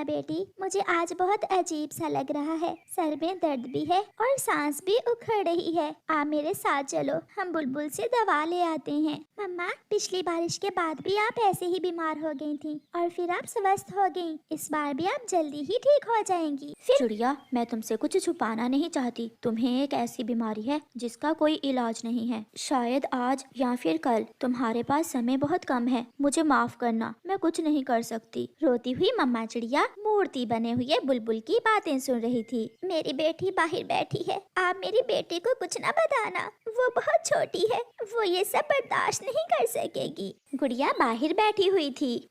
बेटी, मुझे आज बहुत अजीब सा लग रहा है। सर में दर्द भी है और सांस भी उखड़ रही है। आप मेरे साथ चलो, हम बुलबुल से दवा ले आते हैं। मम्मा, पिछली बारिश के बाद भी आप ऐसे ही बीमार हो गई थी और फिर आप स्वस्थ हो गई। इस बार भी आप जल्दी ही ठीक हो जाएंगी। चिड़िया, मैं तुमसे कुछ छुपाना नहीं चाहती। तुम्हें एक ऐसी बीमारी है जिसका कोई इलाज नहीं है। शायद आज या फिर कल। तुम्हारे पास समय बहुत कम है। मुझे माफ करना, मैं कुछ नहीं कर सकती। रोती हुई मम्मा चिड़िया मूर्ति बने हुए बुलबुल की बातें सुन रही थी। मेरी बेटी बाहर बैठी है, आप मेरी बेटी को कुछ न बताना। वो बहुत छोटी है, वो ये सब बर्दाश्त नहीं कर सकेगी। गुड़िया बाहर बैठी हुई थी।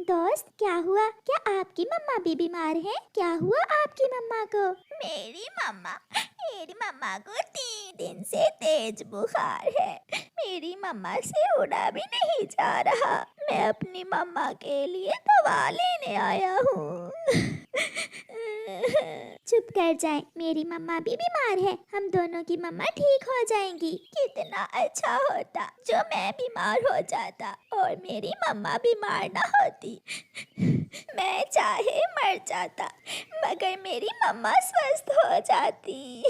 दोस्त, क्या हुआ? क्या आपकी मम्मा भी बीमार है? क्या हुआ आपकी मम्मा को? मेरी मम्मा को 3 दिन से तेज बुखार है। मेरी मम्मा से उड़ा भी नहीं जा रहा। मैं अपनी मम्मा के लिए दवा लेने आया हूँ। चुप कर जाए, मेरी मम्मा भी बीमार है। हम दोनों की मम्मा ठीक हो जाएंगी। कितना अच्छा होता जो मैं बीमार हो जाता और मेरी मम्मा बीमार ना होती। मैं चाहे मर जाता मगर मेरी मम्मा स्वस्थ हो जाती।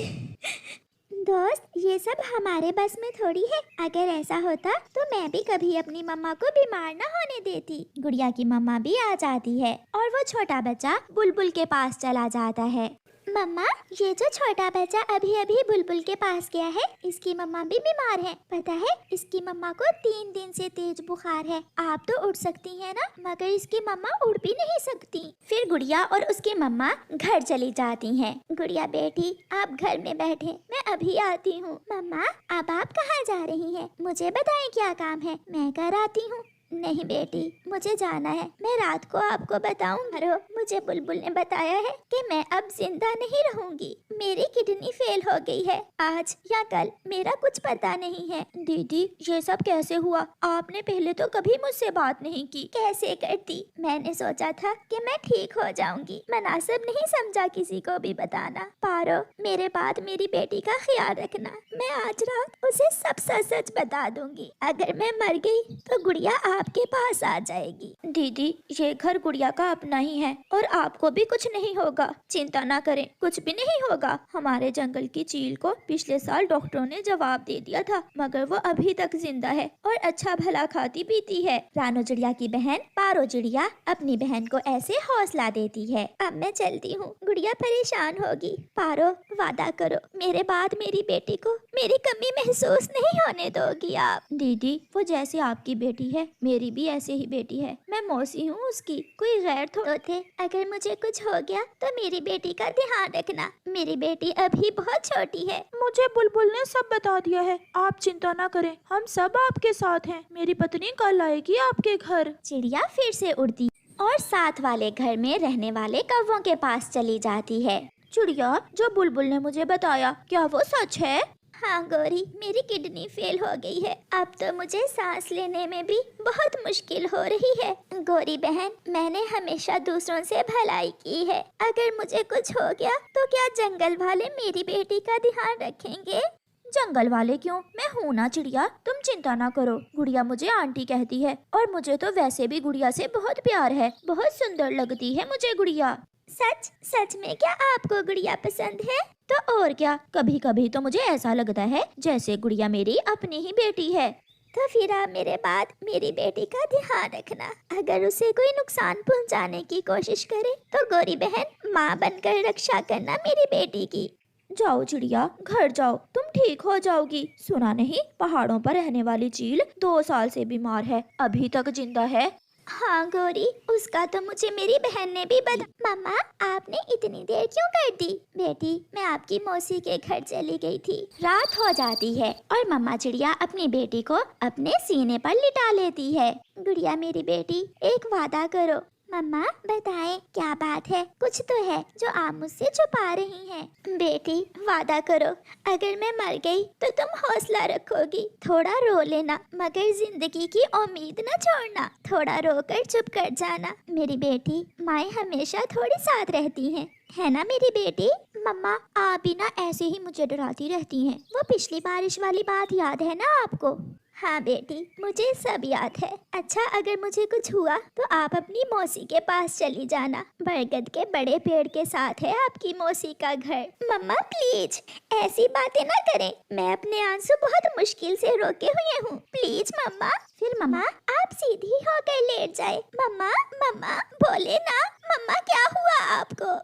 दोस्त, ये सब हमारे बस में थोड़ी है। अगर ऐसा होता तो मैं भी कभी अपनी मम्मा को बीमार न होने देती। गुड़िया की मम्मा भी आ जाती है और वो छोटा बच्चा बुलबुल के पास चला जाता है। मम्मा, ये जो छोटा बच्चा अभी अभी बुलबुल के पास गया है, इसकी मम्मा भी बीमार है। पता है, इसकी मम्मा को 3 दिन से तेज बुखार है। आप तो उड़ सकती हैं ना, मगर इसकी मम्मा उड़ भी नहीं सकती। फिर गुड़िया और उसकी मम्मा घर चली जाती हैं। गुड़िया बेटी, आप घर में बैठे, मैं अभी आती हूँ। मम्मा, अब आप कहाँ जा रही हैं? मुझे बताएं क्या काम है, मैं कर आती हूँ। नहीं बेटी, मुझे जाना है। मैं रात को आपको बताऊंगा। मुझे बुलबुल ने बताया है कि मैं अब जिंदा नहीं रहूंगी। मेरी किडनी फेल हो गई है, आज या कल, मेरा कुछ पता नहीं है। दीदी, ये सब कैसे हुआ? आपने पहले तो कभी मुझसे बात नहीं की। कैसे करती? मैंने सोचा था कि मैं ठीक हो जाऊंगी। मुनासिब नहीं समझा किसी को भी बताना। पारो, मेरे बाद मेरी बेटी का ख्याल रखना। मैं आज रात उसे सब सच सच बता दूंगी। अगर मैं मर गई तो गुड़िया आपके पास आ जाएगी। दीदी, ये घर गुड़िया का अपना ही है और आपको भी कुछ नहीं होगा। चिंता ना करें, कुछ भी नहीं होगा। हमारे जंगल की चील को पिछले साल डॉक्टरों ने जवाब दे दिया था, मगर वो अभी तक जिंदा है और अच्छा भला खाती पीती है। रानो चिड़िया की बहन पारो चिड़िया अपनी बहन को ऐसे हौसला देती है। अब मैं चलती हूँ, गुड़िया परेशान होगी। पारो, वादा करो मेरे बाद मेरी बेटी को मेरी कमी महसूस नहीं होने दोगी आप। दीदी, वो जैसे आपकी बेटी है, मेरी भी ऐसे ही बेटी है। मैं मौसी हूँ उसकी, कोई गैर तो थे। अगर मुझे कुछ हो गया तो मेरी बेटी का ध्यान रखना। मेरी बेटी अभी बहुत छोटी है। मुझे बुलबुल ने सब बता दिया है। आप चिंता ना करें, हम सब आपके साथ हैं। मेरी पत्नी कल आएगी आपके घर। चिड़िया फिर से उड़ती और साथ वाले घर में रहने वाले कौवों के पास चली जाती है। चिड़िया, जो बुलबुल ने मुझे बताया, क्या वो सच है? हाँ गौरी, मेरी किडनी फेल हो गई है। अब तो मुझे सांस लेने में भी बहुत मुश्किल हो रही है। गौरी बहन, मैंने हमेशा दूसरों से भलाई की है। अगर मुझे कुछ हो गया तो क्या जंगल वाले मेरी बेटी का ध्यान रखेंगे? जंगल वाले क्यों? मैं हूँ ना चिड़िया, तुम चिंता ना करो। गुड़िया मुझे आंटी कहती है और मुझे तो वैसे भी गुड़िया से बहुत प्यार है। बहुत सुंदर लगती है मुझे गुड़िया। सच सच में क्या आपको गुड़िया पसंद है? तो और क्या, कभी कभी तो मुझे ऐसा लगता है जैसे गुड़िया मेरी अपनी ही बेटी है। तो फिर आप मेरे बाद मेरी बेटी का ध्यान रखना। अगर उसे कोई नुकसान पहुंचाने की कोशिश करे तो गौरी बहन माँ बनकर रक्षा करना मेरी बेटी की। जाओ चिड़िया, घर जाओ, तुम ठीक हो जाओगी। सुना नहीं, पहाड़ों पर रहने वाली चील 2 साल से बीमार है, अभी तक जिंदा है। हाँ गौरी, उसका तो मुझे मेरी बहन ने भी बता। मम्मा, आपने इतनी देर क्यों कर दी? बेटी, मैं आपकी मौसी के घर चली गई थी। रात हो जाती है और मम्मा चिड़िया अपनी बेटी को अपने सीने पर लिटा लेती है। गुड़िया मेरी बेटी, एक वादा करो। मम्मा बताएं, क्या बात है? कुछ तो है जो आप मुझसे छुपा रही हैं। बेटी, वादा करो, अगर मैं मर गई तो तुम हौसला रखोगी। थोड़ा रो लेना मगर जिंदगी की उम्मीद न छोड़ना। थोड़ा रोकर चुप कर जाना। मेरी बेटी, माएँ हमेशा थोड़ी साथ रहती हैं, है ना मेरी बेटी? मम्मा, आप भी ना ऐसे ही मुझे डराती रहती हैं। वो पिछली बारिश वाली बात याद है ना आपको? हाँ बेटी, मुझे सब याद है। अच्छा, अगर मुझे कुछ हुआ तो आप अपनी मौसी के पास चली जाना। बरगद के बड़े पेड़ के साथ है आपकी मौसी का घर। मम्मा प्लीज ऐसी बातें ना करें, मैं अपने आंसू बहुत मुश्किल से रोके हुए हूँ। प्लीज मम्मा। फिर मम्मा आप सीधी होकर लेट जाए। मम्मा मम्मा बोले ना, मम्मा क्या हुआ आपको?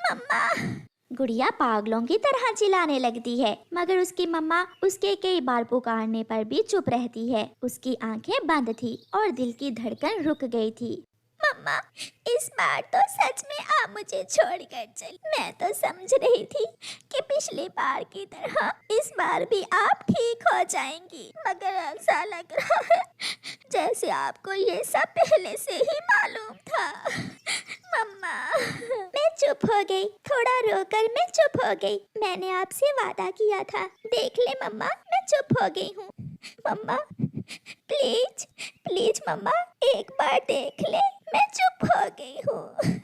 मम्मा। गुड़िया पागलों की तरह चिल्लाने लगती है, मगर उसकी मम्मा उसके कई बार पुकारने पर भी चुप रहती है। उसकी आंखें बंद थी और दिल की धड़कन रुक गई थी। मम्मा इस बार तो सच में आप मुझे छोड़कर चली। मैं तो समझ रही थी कि पिछली बार की तरह इस बार भी आप ठीक हो जाएंगी, मगर ऐसा लग रहा है जैसे आपको ये सब पहले से ही मालूम था। मम्मा मैं चुप हो गई, थोड़ा रोकर मैं चुप हो गई। मैंने आपसे वादा किया था। देख ले मम्मा, मैं चुप हो गई हूँ। मम्मा प्लीज प्लीज मम्मा, एक बार देख ले, मैं चुप हो गई हूँ।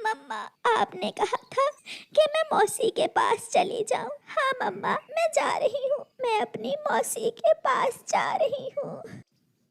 मम्मा आपने कहा था कि मैं मौसी के पास चली जाऊँ। हाँ मम्मा, मैं जा रही हूँ, मैं अपनी मौसी के पास जा रही हूँ।